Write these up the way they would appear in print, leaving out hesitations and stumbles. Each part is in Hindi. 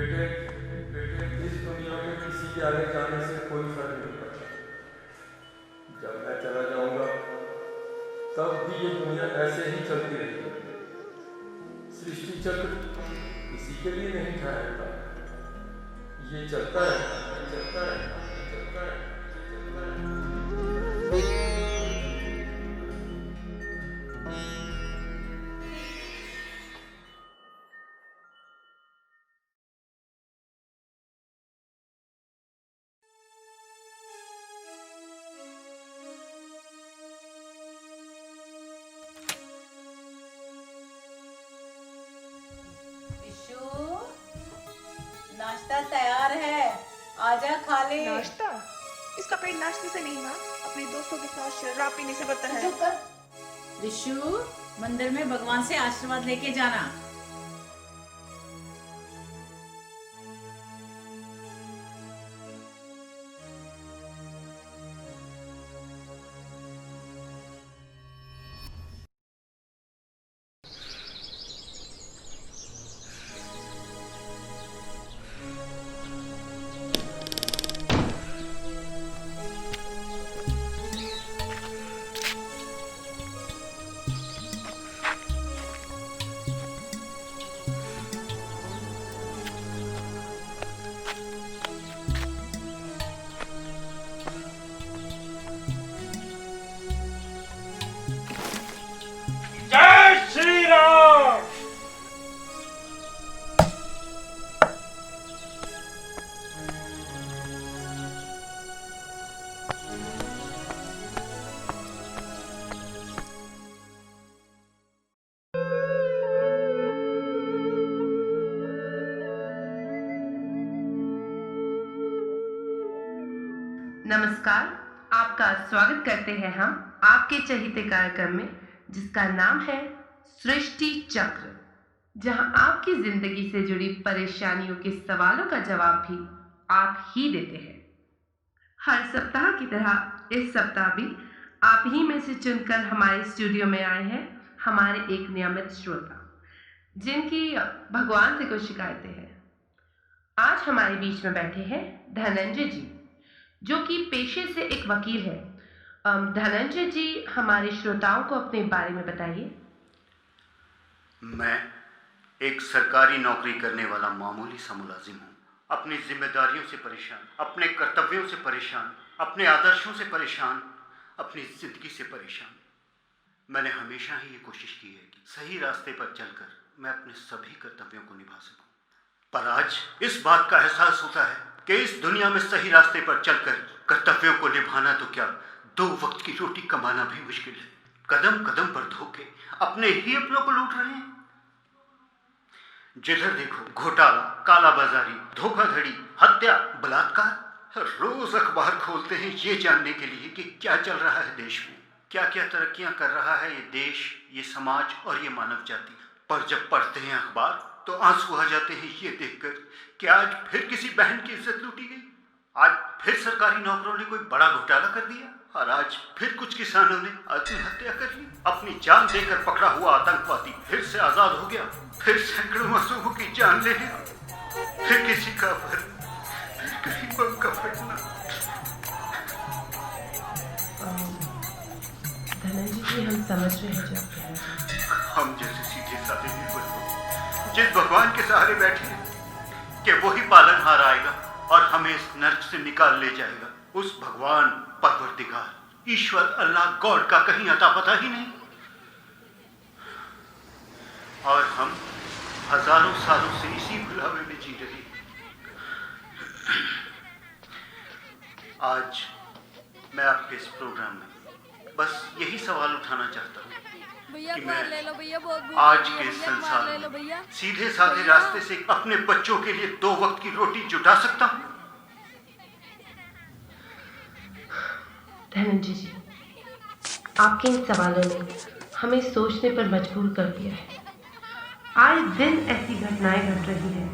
बेटे बेटे इस दुनिया में किसी के आने जाने से कोई फर्क नहीं पड़ता। जब मैं चला जाऊंगा तब भी ये दुनिया ऐसे ही चलती रहेगी। सृष्टि चक्र इसी के लिए नहीं ठहरता, ये चलता है, चलता है, चलता है, चलता है। नाश्ता तैयार है, आजा खा ले। नाश्ता? इसका पेट नाश्ते से नहीं माँ, अपने दोस्तों के साथ शराब पीने से भरता है। विशु, मंदिर में भगवान से आशीर्वाद लेके जाना। जय श्री राम। नमस्कार, आपका स्वागत करते हैं हम आपके चहेते कार्यक्रम में, जिसका नाम है सृष्टि चक्र, जहां आपकी जिंदगी से जुड़ी परेशानियों के सवालों का जवाब भी आप ही देते हैं। हर सप्ताह की तरह इस सप्ताह भी आप ही में से चुनकर हमारे स्टूडियो में आए हैं हमारे एक नियमित श्रोता, जिनकी भगवान से कुछ शिकायतें हैं। आज हमारे बीच में बैठे हैं धनंजय जी, जो कि पेशे से एक वकील है। धनंजय जी, हमारे श्रोताओं को अपने बारे में बताइए। मैं एक सरकारी नौकरी करने वाला मामूली सा मुलाजिम हूँ। अपनी जिम्मेदारियों से परेशान, अपने कर्तव्यों से परेशान, अपने आदर्शों से परेशान, अपनी जिंदगी से परेशान। मैंने हमेशा ही ये कोशिश की है कि सही रास्ते पर चलकर मैं अपने सभी कर्तव्यों को निभा सकूं। पर आज इस बात का एहसास होता है कि इस दुनिया में सही रास्ते पर चलकर कर्तव्यों को निभाना तो क्या, 2 वक्त की रोटी कमाना भी मुश्किल है। कदम कदम पर धोखे अपने ही अपनों को लूट रहे हैं। जिधर देखो घोटाला, कालाबाजारी, धोखाधड़ी, हत्या, बलात्कार। रोज अखबार खोलते हैं ये जानने के लिए कि क्या चल रहा है देश में, क्या क्या तरक्कियां कर रहा है ये देश, ये समाज और ये मानव जाति। पर जब पढ़ते हैं अखबार तो आंसू आ जाते हैं ये देखकर कि आज फिर किसी बहन की इज्जत लूटी गई, आज फिर सरकारी नौकरों ने कोई बड़ा घोटाला कर दिया, और आज फिर कुछ किसानों ने आत्महत्या कर ली। अपनी जान देकर पकड़ा हुआ आतंकवादी फिर से आजाद हो गया, फिर सैकड़ों मासूमों की जान ले लिया, फिर किसी का भर, फिर कहीं बम का फटना। धनंजय जी, हम समझ रहे हैं जो आप कह रहे हैं। हम जैसे सीधे साधे निर्बल लोग जिस भगवान के सहारे बैठे हैं कि वही पालनहार आएगा और हमें इस नर्क से निकाल ले जाएगा, उस भगवान, परवरदिगार, ईश्वर, अल्लाह, गॉड का कहीं अता पता ही नहीं। और हम हजारों सालों से इसी भुलावे में जी रहे हैं। आज मैं आपके इस प्रोग्राम में बस यही सवाल उठाना चाहता हूँ कि मैं आज के संसार में सीधे साधे रास्ते से अपने बच्चों के लिए 2 वक्त की रोटी जुटा सकता हूँ। धनंजय जी, आपके इन सवालों ने हमें सोचने पर मजबूर कर दिया है। आए दिन ऐसी घटनाएं घट रही हैं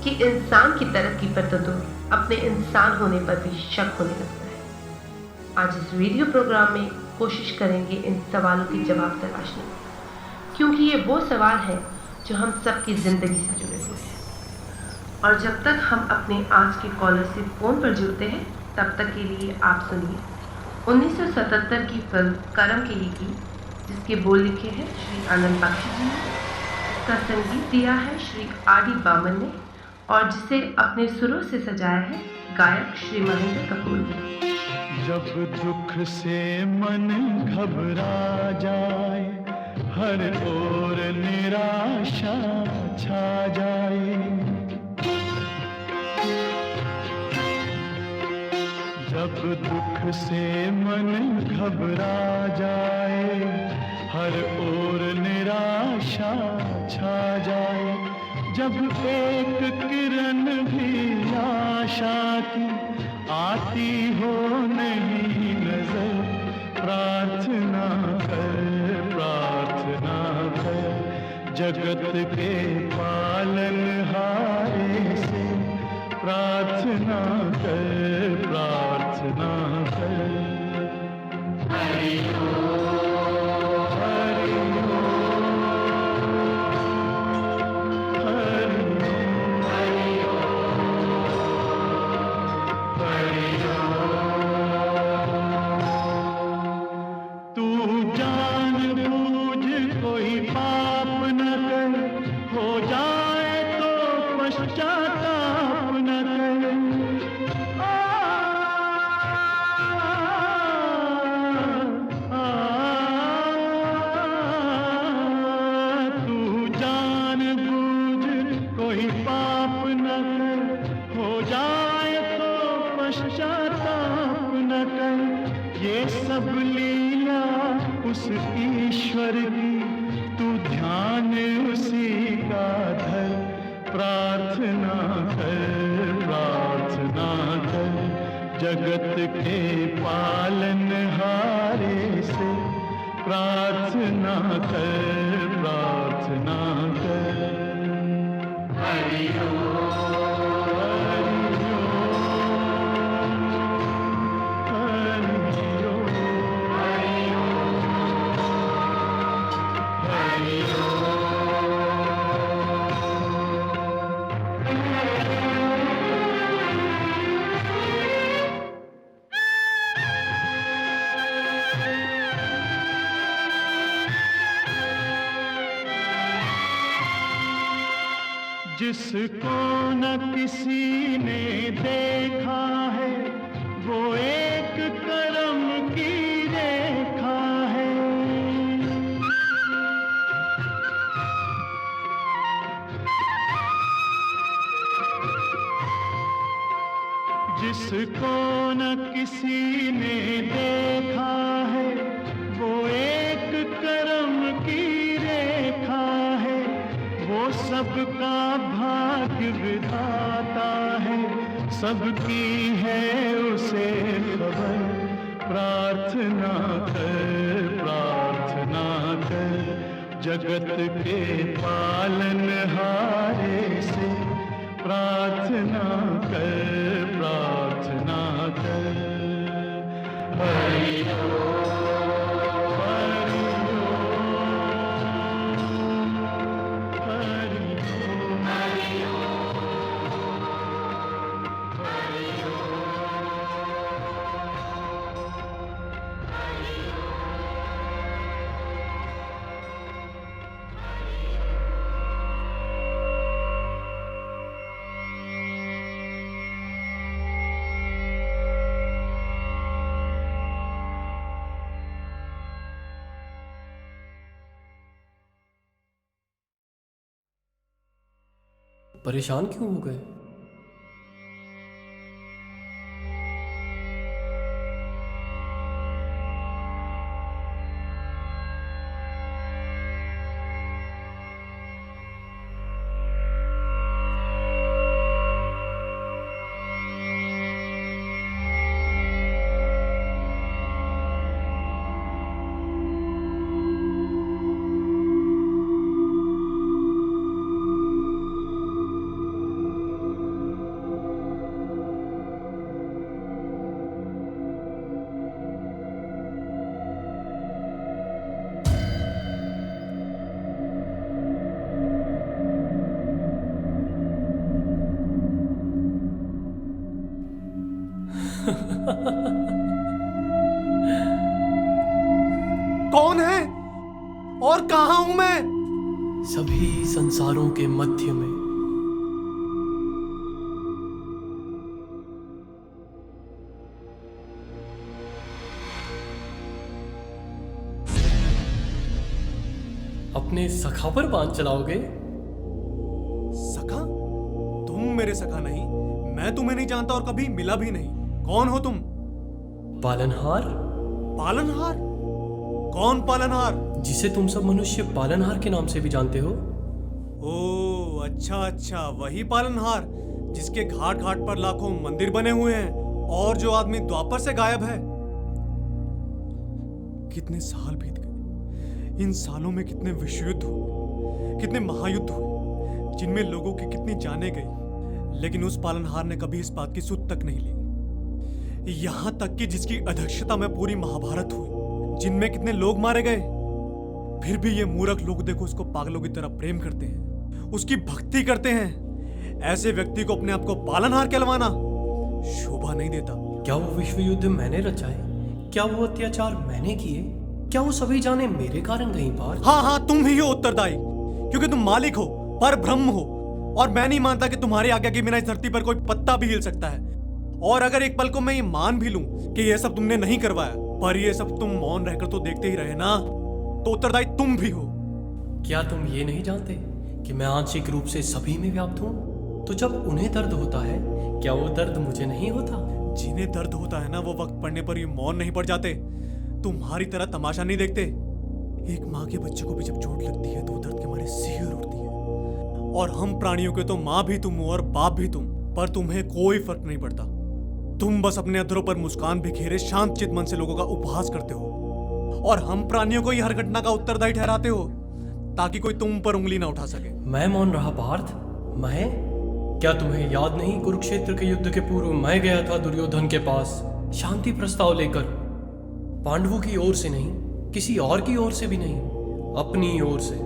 कि इंसान की तरक्की पर तो दूर, अपने इंसान होने पर भी शक होने लगता है। आज इस वीडियो प्रोग्राम में कोशिश करेंगे इन सवालों के जवाब तलाशने की, क्योंकि ये वो सवाल है जो हम सबकी जिंदगी से जुड़े हुए हैं। और जब तक हम अपने आज के कॉलर से फ़ोन पर जुड़ते हैं तब तक के लिए आप सुनिए 1977 की फिल्म करम के ये गीत, जिसके बोल लिखे हैं श्री आनंद बख्शी जी ने, इसका संगीत दिया है श्री आर डी बर्मन ने और जिसे अपने सुरों से सजाया है गायक श्री महेंद्र कपूर ने। जब दुख से मन घबरा जाए, हर ओर निराशा छा जाए, जब दुख से मन घबरा जाए, हर ओर निराशा छा जाए, जब एक किरण भी आशा की आती हो नहीं नजर, प्रार्थना कर, प्रार्थना कर, जगत के पालनहारे से प्रार्थना कर, प्रार्थना कर। हरि ओम, हरि ओम, हरि ओम, हरि ओम। तू जान बूझ कोई पाप न कर, हो जाए तो पश्चाताप न कर। तू जान बूझ कोई पाप न कर, हो जाए तो पश्चाताप न कर। ये सब लीला उस ईश्वर की, तू ध्यान उसी का धर, प्रार्थना कर, प्रार्थना कर, जगत के पालनहारे से प्रार्थना कर, प्रार्थना कर। हरि ओम, हरि ओम, हरि ओम, हरि ओम। जिसको न किसी ने देखा है, वो एक करम की रेखा है। जिसको न किसी ने देखा है, वो एक करम की रेखा है। वो सबका भाग्य विधाता है, सबकी है उसे खबर, प्रार्थना कर, प्रार्थना कर, जगत के पालनहारे से प्रार्थना कर, प्रार्थना कर। हरि ओम, हरि ओम, हरि ओम, हरि ओम, हरि परेशान क्यों हो गए? कौन है और कहां हूं मैं? सभी संसारों के मध्य में। अपने सखा पर बाण चलाओगे? सखा? तुम मेरे सखा नहीं, मैं तुम्हें नहीं जानता और कभी मिला भी नहीं। कौन हो तुम? पालनहार। पालनहार? कौन पालनहार? जिसे तुम सब मनुष्य पालनहार के नाम से भी जानते हो। ओ अच्छा अच्छा, वही पालनहार जिसके घाट घाट पर लाखों मंदिर बने हुए हैं और जो आदमी द्वापर से गायब है। कितने साल बीत गए, इन सालों में कितने विश्व युद्ध हुए, कितने महायुद्ध हुए, जिनमें लोगों की कितनी जानें गई, लेकिन उस पालनहार ने कभी इस बात की सुध तक नहीं ली। यहां तक कि जिसकी अध्यक्षता में पूरी महाभारत हुई, जिनमें कितने लोग मारे गए, फिर भी ये मूर्ख लोग देखो उसको पागलों की तरह प्रेम करते हैं, उसकी भक्ति करते हैं। ऐसे व्यक्ति को अपने आप को पालनहार कहलवाना शोभा नहीं देता। क्या वो विश्व युद्ध मैंने रचाए? क्या वो अत्याचार मैंने किए? क्या वो सभी जाने मेरे कारण कहीं पार? हाँ, तुम ही हो उत्तरदायी, क्योंकि तुम मालिक हो, पर ब्रह्म हो, और मैं नहीं मानता कि तुम्हारी आज्ञा के बिना इस धरती पर कोई पत्ता भी हिल सकता है। और अगर एक पल को मैं ये मान भी लूं कि ये सब तुमने नहीं करवाया, पर ये सब तुम मौन रहकर तो देखते ही रहे ना, तो उत्तरदायी तुम भी हो। क्या तुम ये नहीं जानते कि मैं आंशिक रूप से सभी में व्याप्त हूँ? तो जब उन्हें दर्द होता है, क्या वो दर्द मुझे नहीं होता? जिन्हें दर्द होता है ना, वो वक्त पड़ने पर ये मौन नहीं पड़ जाते, तुम्हारी तरह तमाशा नहीं देखते। एक माँ के बच्चे को भी जब चोट लगती है तो वो दर्द के मारे सिहर उठती है। और हम प्राणियों के तो माँ भी तुम हो और बाप भी तुम, पर तुम्हें कोई फर्क नहीं पड़ता। तुम बस अपने अधरों पर मुस्कान बिखेरे शांत चित मन से लोगों का उपहास करते हो, और हम प्राणियों को ही हर घटना का उत्तरदायी ठहराते हो ताकि कोई तुम पर उंगली ना उठा सके। मैं मौन रहा पार्थ? मैं? क्या तुम्हें याद नहीं, कुरुक्षेत्र के युद्ध के पूर्व मैं गया था दुर्योधन के पास शांति प्रस्ताव लेकर। पांडवों की ओर से नहीं, किसी और की ओर से भी नहीं, अपनी ओर से।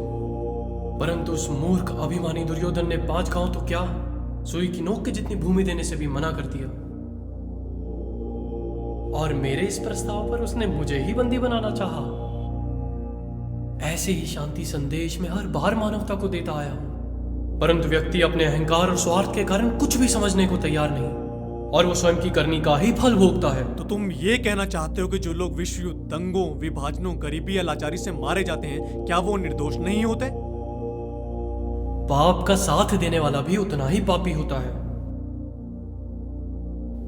परंतु उस मूर्ख अभिमानी दुर्योधन ने 5 गांव तो क्या, सुई की नोक के जितनी भूमि देने से भी मना कर दिया। और मेरे इस प्रस्ताव पर उसने मुझे ही बंदी बनाना चाहा। ऐसे ही शांति संदेश में हर बार मानवता को देता आया हूं, परंतु व्यक्ति अपने अहंकार और स्वार्थ के कारण कुछ भी समझने को तैयार नहीं, और वो स्वयं की करनी का ही फल भोगता है। तो तुम ये कहना चाहते हो कि जो लोग विश्व युद्ध, दंगों, विभाजनों, गरीबी या लाचारी से मारे जाते हैं, क्या वो निर्दोष नहीं होते? पाप का साथ देने वाला भी उतना ही पापी होता है।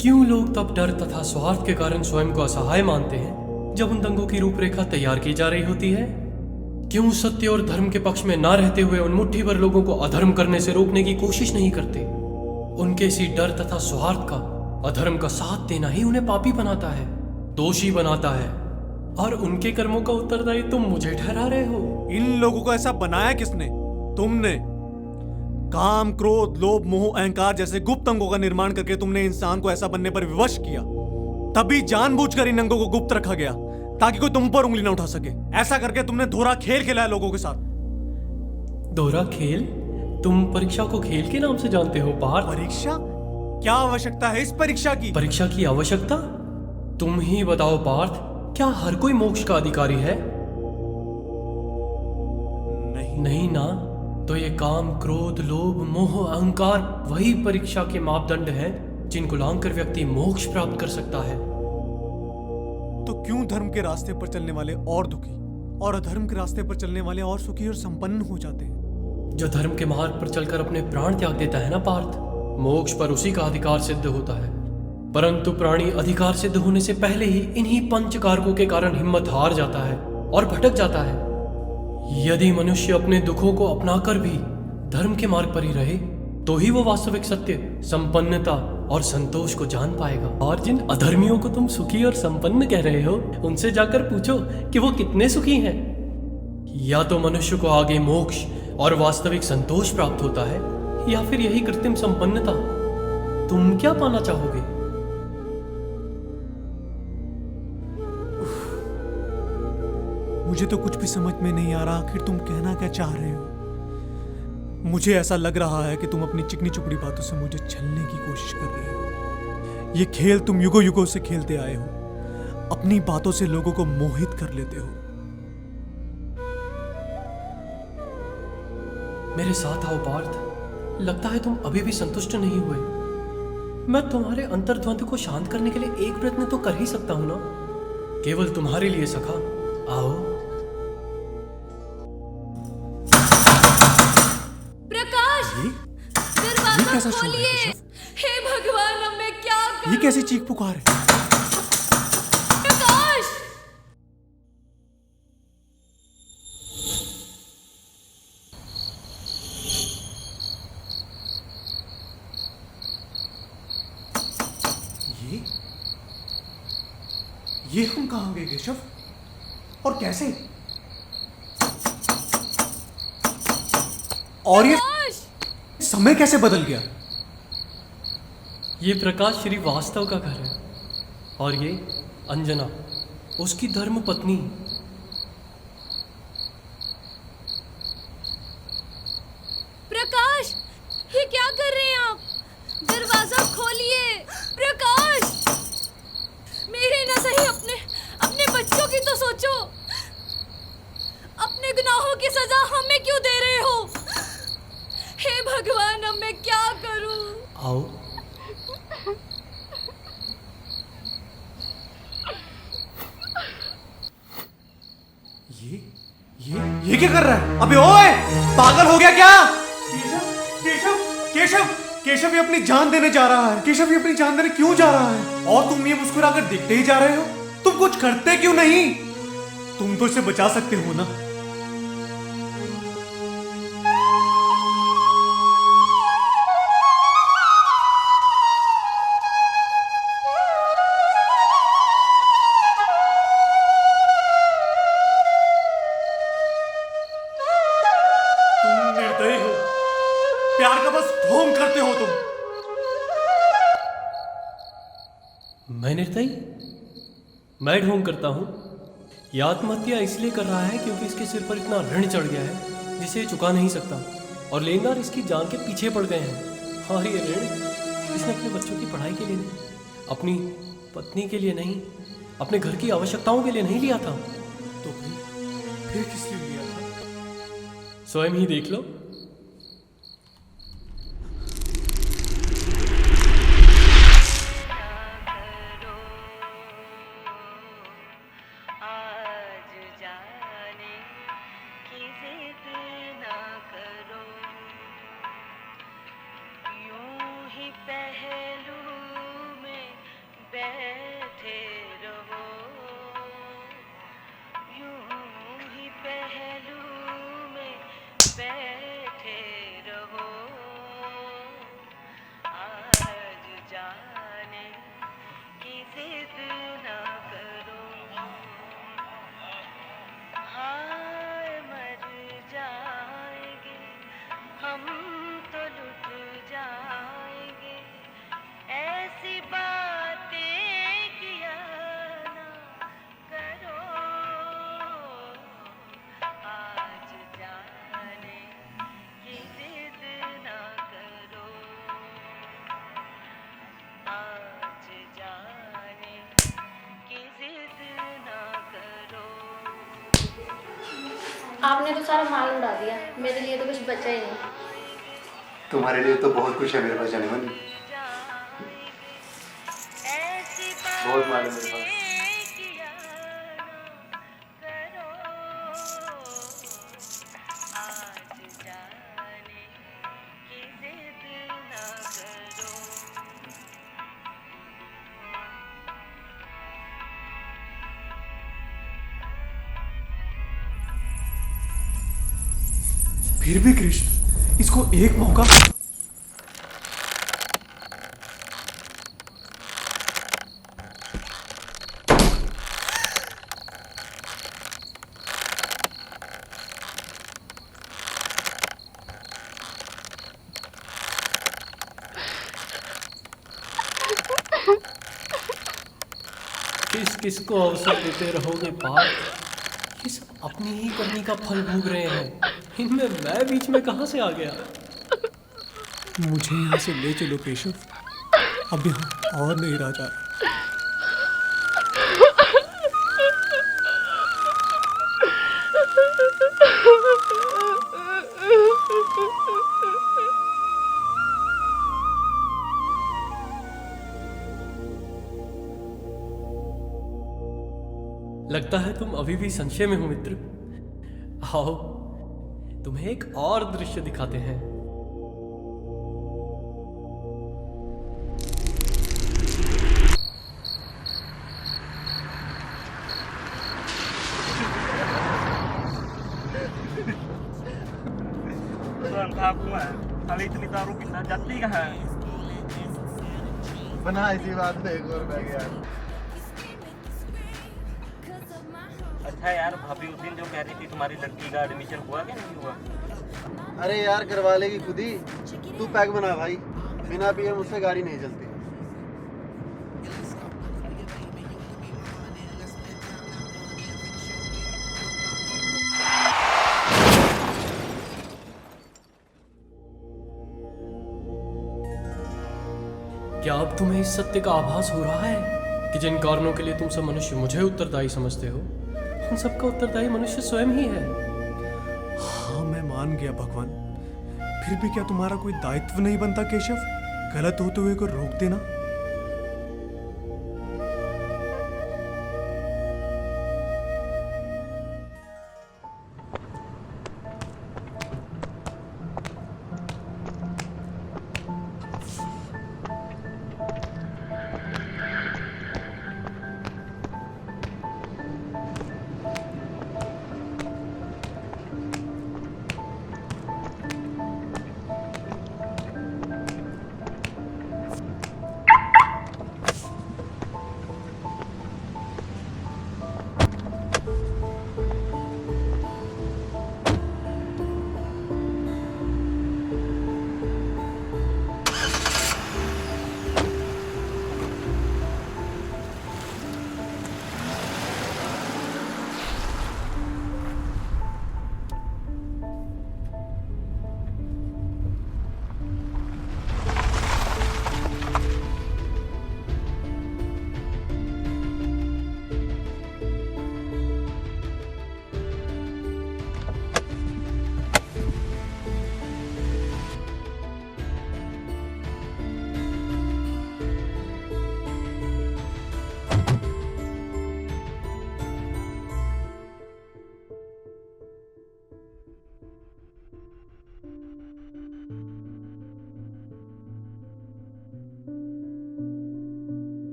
क्यों लोग तब डर तथा स्वार्थ के कारण स्वयं को असहाय मानते हैं जब उन दंगों की रूपरेखा तैयार की जा रही होती है? क्यों सत्य और धर्म के पक्ष में ना रहते हुए उन मुट्ठी भर लोगों को अधर्म करने से रोकने की कोशिश नहीं करते? उनके इसी डर तथा स्वार्थ का, अधर्म का साथ देना ही उन्हें पापी बनाता है, दोषी बनाता है, और उनके कर्मों का उत्तरदायी तुम मुझे ठहरा रहे हो। इन लोगों को ऐसा बनाया किसने? तुमने। काम, क्रोध, लोभ, मोह, अहंकार जैसे गुप्त अंगों का निर्माण करके तुमने इंसान को ऐसा बनने पर विवश किया। तभी जानबूझकर इन अंगों को गुप्त रखा गया ताकि कोई तुम पर उंगली न उठा सके। ऐसा करके तुमने दोहरा खेल खेला है लोगों के साथ। दोहरा खेल? तुम परीक्षा को खेल के नाम से जानते हो पार्थ? परीक्षा? क्या आवश्यकता है इस परीक्षा की? परीक्षा की आवश्यकता? तुम ही बताओ पार्थ, क्या हर कोई मोक्ष का अधिकारी है? नहीं ना? तो ये काम, क्रोध, लोभ, मोह, अहंकार वही परीक्षा के मापदंड हैं जिनको लांघकर व्यक्ति मोक्ष प्राप्त कर सकता है। तो क्यों धर्म के रास्ते पर चलने वाले और दुखी और अधर्म के रास्ते पर चलने वाले और सुखी और संपन्न हो जाते हैं? जो धर्म के मार्ग पर चलकर अपने प्राण त्याग देता है ना पार्थ, मोक्ष पर उसी का अधिकार सिद्ध होता है। परंतु प्राणी अधिकार सिद्ध होने से पहले ही इन्हीं पंच कारकों के कारण हिम्मत हार जाता है और भटक जाता है। यदि मनुष्य अपने दुखों को अपनाकर भी धर्म के मार्ग पर ही रहे, तो ही वो वास्तविक सत्य, संपन्नता और संतोष को जान पाएगा। और जिन अधर्मियों को तुम सुखी और संपन्न कह रहे हो, उनसे जाकर पूछो कि वो कितने सुखी हैं। या तो मनुष्य को आगे मोक्ष और वास्तविक संतोष प्राप्त होता है, या फिर यही कृत्रिम संपन्नता। तुम क्या पाना चाहोगे? मुझे तो कुछ भी समझ में नहीं आ रहा, आखिर तुम कहना क्या चाह रहे हो? मुझे ऐसा लग रहा है कि तुम अपनी चिकनी चुपड़ी बातों से मुझे छलने की कोशिश कर रहे हो। ये खेल तुम युगों युगों से खेलते आए हो, अपनी बातों से लोगों को मोहित कर लेते हो। मेरे साथ आओ पार्थ। लगता है तुम अभी भी संतुष्ट नहीं हुए। मैं तुम्हारे अंतर्द्वंद को शांत करने के लिए एक प्रयत्न तो कर ही सकता हूं ना, केवल तुम्हारे लिए सखा। आओ। प्रकाश, ये दरवाजा कैसा शोर है खोलिए। केशव? हे भगवान, अब मैं क्या ये करूं? कैसी चीख पुकार है? प्रकाश! ये हम कहाँ गए केशव? और कैसे? और ये समय कैसे बदल गया? ये प्रकाश श्री वास्तव का घर है और ये अंजना, उसकी धर्म पत्नी। प्रकाश, ये क्या कर रहे हैं आप? दरवाजा खोलिए। प्रकाश, मेरे ना सही अपने बच्चों की तो सोचो। अपने गुनाहों की सजा हमें क्यों दे रहे हो? हे भगवान, अब मैं क्या करूं? आओ। ये क्या कर रहा है? अबे ओए, पागल हो गया क्या? केशव, केशव, केशव, केशव ये अपनी जान देने जा रहा है। केशव ये अपनी जान देने क्यों जा रहा है? और तुम ये मुस्कुराकर देखते ही जा रहे हो? तुम कुछ करते क्यों नहीं? तुम तो इसे बचा सकते हो ना। तुम निर्दयी हो, प्यार का बस ढोंग करते हो तुम। मैं निर्दयी? मैं ढोंग करता हूँ? ये आत्महत्या इसलिए कर रहा है क्योंकि इसके सिर पर इतना ऋण चढ़ गया है जिसे ये चुका नहीं सकता, और लेनदार इसकी जान के पीछे पड़ गए हैं। और ये ऋण इसने अपने बच्चों की पढ़ाई के लिए नहीं, अपनी पत्नी के लिए नहीं, अपने घर की आवश्यकताओं के लिए नहीं लिया था। तो फिर किस लिए लिया था? स्वयं ही देख लो। आपने तो सारा माल उड़ा दिया, मेरे लिए तो कुछ बचा ही नहीं। तुम्हारे लिए तो बहुत कुछ है मेरे पास जाने मन, बहुत माल है मेरे पास। फिर भी कृष्ण, इसको एक मौका। किसको अवसर देते रहोगे पार्थ? ये सब अपनी ही करनी का फल भोग रहे हैं। इनमें मैं बीच में कहां से आ गया? मुझे यहाँ से ले चलो केशव, अब यहाँ और नहीं रहा जा। लगता है तुम अभी भी संशय में हो मित्र। आओ तुम्हें एक और दृश्य दिखाते हैं। खाली इतनी दारू पीना जाती कहाँ है? बना इसी बात पे एक और बैग यार। अच्छा यार, भाभी उस दिन जो कह रही थी तुम्हारी लड़की का एडमिशन हुआ कि नहीं हुआ? अरे यार करवा लेगी खुद ही। तू पैक बना भाई, बिना पिए मुझसे गाड़ी नहीं चलती। क्या अब तुम्हें इस सत्य का आभास हो रहा है कि जिन कारणों के लिए तुम सब मनुष्य मुझे उत्तरदायी समझते हो, उन सबका उत्तरदायी मनुष्य स्वयं ही है। हाँ मैं मान गया भगवान, फिर भी क्या तुम्हारा कोई दायित्व नहीं बनता केशव, गलत होते हुए को रोक देना?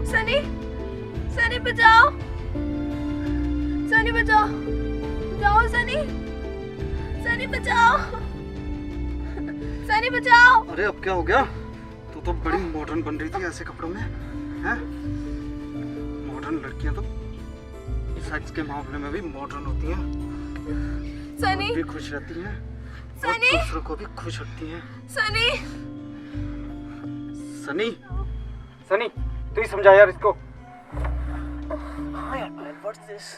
सनी, सनी बचाओ, सनी बचाओ, जाओ सनी, सनी बचाओ, सनी बचाओ। अरे अब क्या हो गया? तू तो बड़ी मॉडर्न बन रही थी ऐसे कपड़ों में, हैं? मॉडर्न लड़कियां तो सेक्स के मामले में भी मॉडर्न होती हैं। सनी भी खुश रहती हैं, सनी, दूसरों को भी खुश रखती हैं। सनी, सनी, सनी, तू ही समझा यार इसको। हाँ यार, व्हाट्स दिस?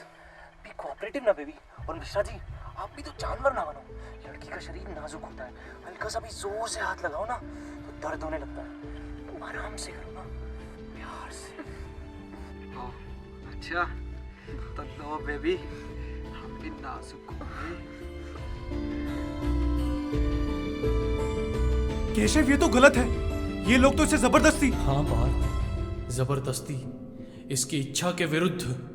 बी कोऑपरेटिव ना बेबी। और मिश्रा जी, आप भी तो जानवर ना बनो। लड़की का शरीर नाजुक होता है, हल्का सा भी जोर से हाथ लगाओ ना तो दर्द होने लगता है। तुम आराम से करो ना, प्यार से। अच्छा तो लो बेबी, हम भी नाजुक होंगे। केशव ये तो गलत है, ये लोग तो इसे जबरदस्ती। हाँ पार्थ, जबरदस्ती, इसकी इच्छा के विरुद्ध।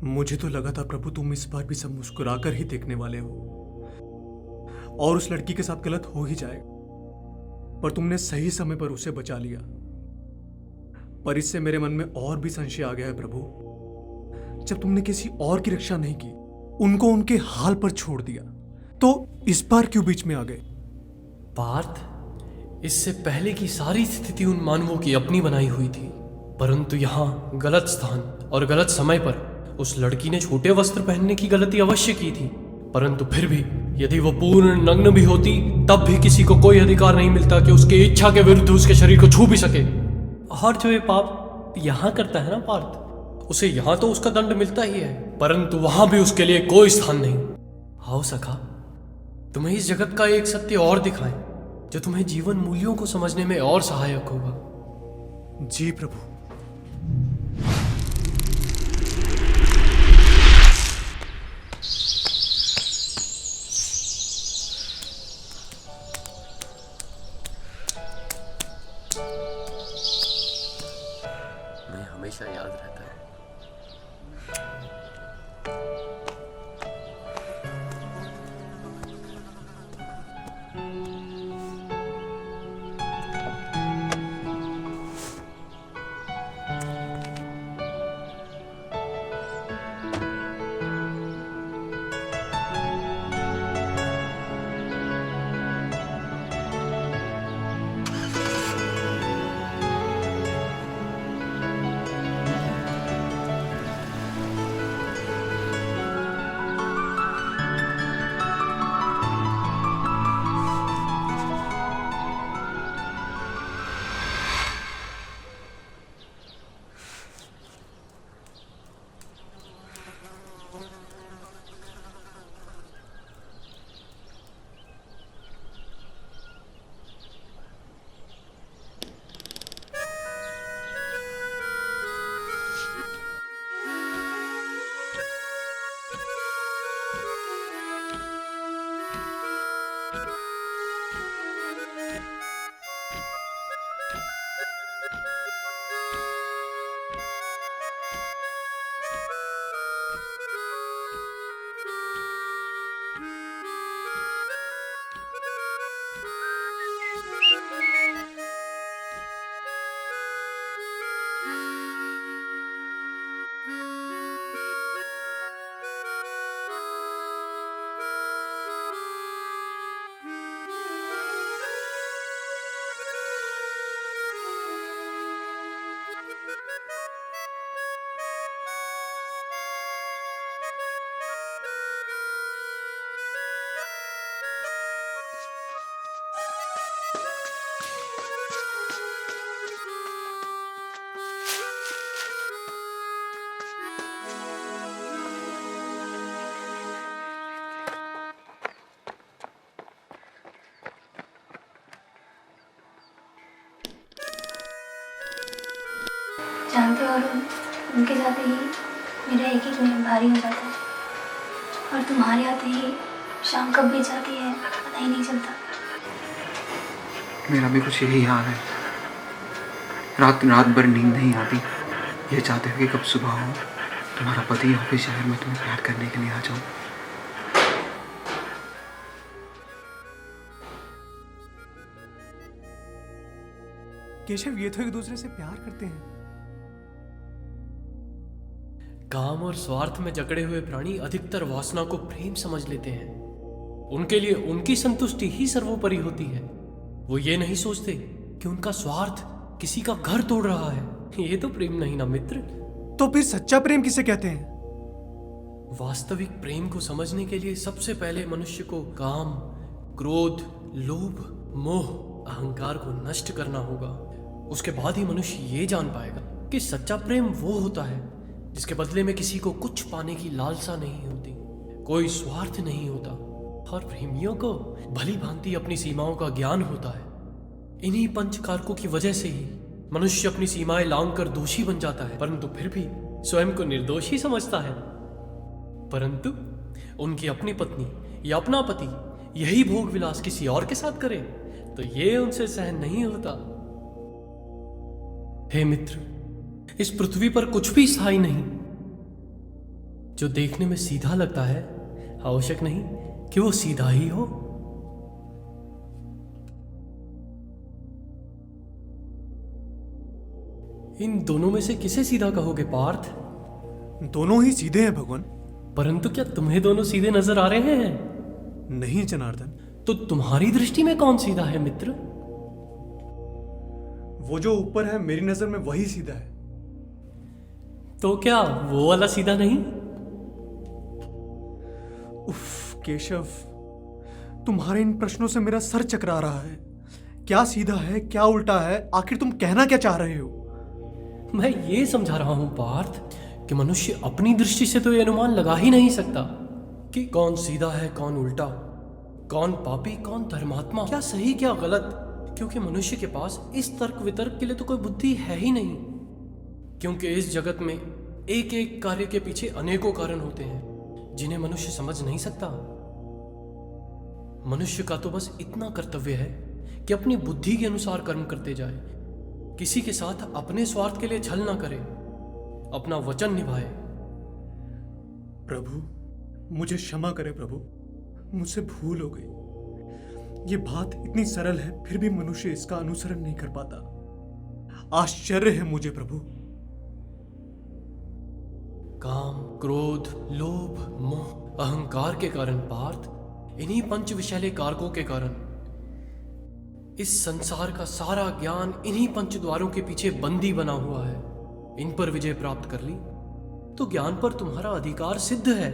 मुझे तो लगा था प्रभु तुम इस बार भी सब मुस्कुराकर ही देखने वाले हो और उस लड़की के साथ गलत हो ही जाएगा, पर तुमने सही समय पर उसे बचा लिया। पर इससे मेरे मन में और भी संशय आ गया है प्रभु। जब तुमने किसी और की रक्षा नहीं की, उनको उनके हाल पर छोड़ दिया, तो इस बार क्यों बीच में आ गए? पार्थ, इससे पहले की सारी स्थिति उन मानवों की अपनी बनाई हुई थी, परंतु यहाँ गलत स्थान और गलत समय पर उस लड़की ने छोटे वस्त्र पहनने की गलती अवश्य की थी। परंतु फिर भी यदि वो पूर्ण नग्न भी होती, तब भी किसी को कोई अधिकार नहीं मिलता कि उसकी इच्छा के विरुद्ध उसके शरीर को छू भी सके। और जो ये पाप यहाँ करता है ना पार्थ, उसे यहाँ तो उसका दंड मिलता ही है, परंतु वहां भी उसके लिए कोई स्थान नहीं। आओ सखा, तुम्हें इस जगत का एक सत्य और दिखाएं, जो तुम्हें जीवन मूल्यों को समझने में और सहायक होगा। जी प्रभु। मैं हमेशा याद रहता है। जानते हो अरुण, उनके जाते ही मेरा एक एक मिनट भारी हो जाता है, और तुम्हारे आते ही शाम कब बीत जाती है पता ही नहीं चलता। मेरा भी कुछ यही हाल है। रात भर नींद नहीं आती, ये चाहते हो कि कब सुबह हो, तुम्हारा पति ऑफिस शहर में तुम्हें प्यार करने के लिए आ जाऊं। केशव, ये तो एक दूसरे से प्यार करते हैं। काम और स्वार्थ में जकड़े हुए प्राणी अधिकतर वासना को प्रेम समझ लेते हैं। उनके लिए उनकी संतुष्टि ही सर्वोपरि होती है। वो ये नहीं सोचते कि उनका स्वार्थ किसी का घर तोड़ रहा है। ये तो प्रेम नहीं ना मित्र। तो फिर सच्चा प्रेम किसे कहते हैं? वास्तविक प्रेम को समझने के लिए सबसे पहले मनुष्य को काम, क्रोध, लोभ, मोह, अहंकार को नष्ट करना होगा। उसके बाद ही मनुष्य ये जान पाएगा कि सच्चा प्रेम वो होता है जिसके बदले में किसी को कुछ पाने की लालसा नहीं होती, कोई स्वार्थ नहीं होता, और प्रेमियों को भली भांति अपनी सीमाओं का ज्ञान होता है। इन्हीं पंच कारकों की वजह से ही मनुष्य अपनी सीमाएं लांघकर दोषी बन जाता है, परंतु फिर भी स्वयं को निर्दोष ही समझता है। परंतु उनकी अपनी पत्नी या अपना पति यही भोग विलास किसी और के साथ करे तो ये उनसे सहन नहीं होता। हे मित्र, इस पृथ्वी पर कुछ भी स्थायी नहीं। जो देखने में सीधा लगता है, आवश्यक नहीं कि वो सीधा ही हो। इन दोनों में से किसे सीधा कहोगे पार्थ? दोनों ही सीधे हैं भगवान। परंतु क्या तुम्हें दोनों सीधे नजर आ रहे हैं? नहीं जनार्दन। तो तुम्हारी दृष्टि में कौन सीधा है मित्र? वो जो ऊपर है मेरी नजर में वही सीधा है। तो क्या वो वाला सीधा नहीं? उफ केशव, तुम्हारे इन प्रश्नों से मेरा सर चकरा रहा है। क्या सीधा है, क्या उल्टा है, आखिर तुम कहना क्या चाह रहे हो? मैं ये समझा रहा हूं पार्थ कि मनुष्य अपनी दृष्टि से तो ये अनुमान लगा ही नहीं सकता कि कौन सीधा है, कौन उल्टा, कौन पापी, कौन धर्मात्मा, क्या सही क्या गलत, क्योंकि मनुष्य के पास इस तर्क वितर्क के लिए तो कोई बुद्धि है ही नहीं। क्योंकि इस जगत में एक एक कार्य के पीछे अनेकों कारण होते हैं जिन्हें मनुष्य समझ नहीं सकता। मनुष्य का तो बस इतना कर्तव्य है कि अपनी बुद्धि के अनुसार कर्म करते जाए, किसी के साथ अपने स्वार्थ के लिए छल ना करे, अपना वचन निभाए। प्रभु मुझे क्षमा करें प्रभु, मुझसे भूल हो गई। ये बात इतनी सरल है फिर भी मनुष्य इसका अनुसरण नहीं कर पाता। आश्चर्य है मुझे प्रभु। काम, क्रोध, लोभ, मोह, अहंकार के कारण पार्थ, इन्हीं पंच विषैले कारकों के कारण इस संसार का सारा ज्ञान इन्हीं पंच द्वारों के पीछे बंदी बना हुआ है। इन पर विजय प्राप्त कर ली तो ज्ञान पर तुम्हारा अधिकार सिद्ध है।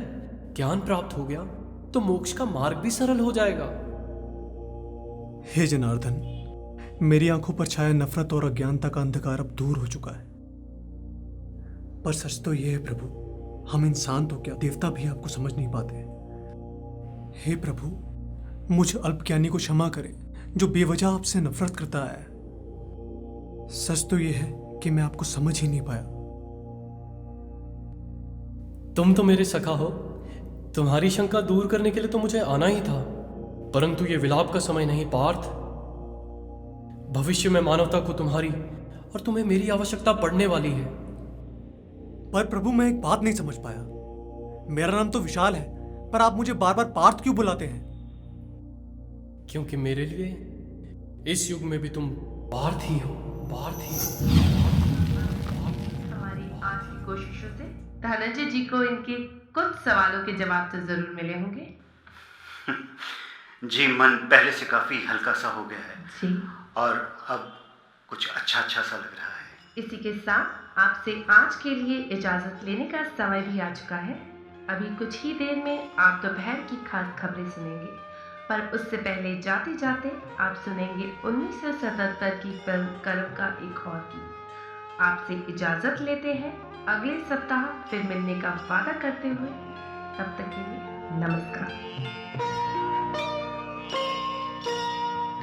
ज्ञान प्राप्त हो गया तो मोक्ष का मार्ग भी सरल हो जाएगा। हे जनार्दन, मेरी आंखों पर छाया नफरत और अज्ञानता का अंधकार अब दूर हो चुका है। पर सच तो यह है प्रभु, हम इंसान तो क्या देवता भी आपको समझ नहीं पाते। हे प्रभु, मुझ अल्पज्ञानी को क्षमा करें जो बेवजह आपसे नफरत करता है। सच तो यह है कि मैं आपको समझ ही नहीं पाया। तुम तो मेरे सखा हो, तुम्हारी शंका दूर करने के लिए तो मुझे आना ही था। परंतु ये विलाप का समय नहीं पार्थ। भविष्य में मानवता को तुम्हारी और तुम्हें मेरी आवश्यकता पड़ने वाली है। पर प्रभु मैं एक बात नहीं समझ पाया। मेरा नाम तो विशाल है, पर आप मुझे बार बार पार्थ क्यों बुलाते हैं? क्योंकि मेरे लिए इस युग में भी तुम पार्थ ही हो, पार्थ ही हो। हमारी आज की कोशिशों से धनंजय जी को इनके कुछ सवालों के जवाब तो जरूर मिले होंगे। जी, मन पहले से काफी हल्का सा हो गया है जी, और अब कुछ अच्छा अच्छा सा लग रहा है। इसी के साथ आपसे आज के लिए इजाजत लेने का समय भी आ चुका है। अभी कुछ ही देर में आप दोपहर की खास खबरें सुनेंगे, पर उससे पहले जाते जाते आप सुनेंगे 1977 की फिल्म कर्म का एक और गीत। आपसे इजाजत लेते हैं, अगले सप्ताह फिर मिलने का वादा करते हुए। तब तक के लिए नमस्कार।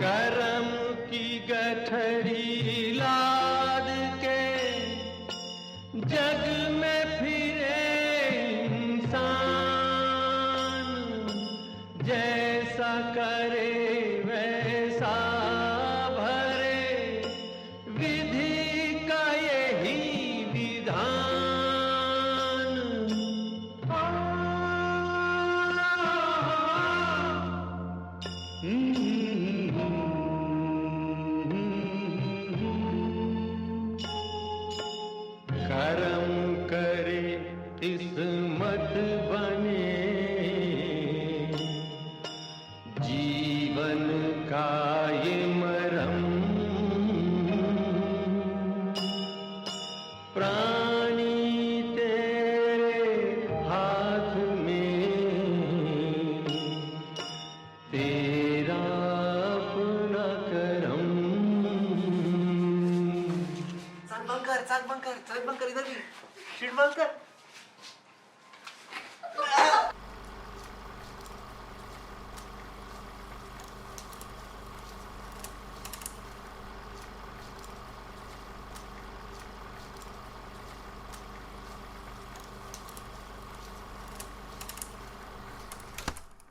करम की गठरी लाद के जग में फिरे इंसान, जैसा करे वैसा भरे, विधि का यही विधान। करम करे किस्मत बने, जीवन का ये मरम। प्राणी तेरे हाथ में, तेरा अपना करम। चाक बंद कर, इधर भी शीट बंद कर।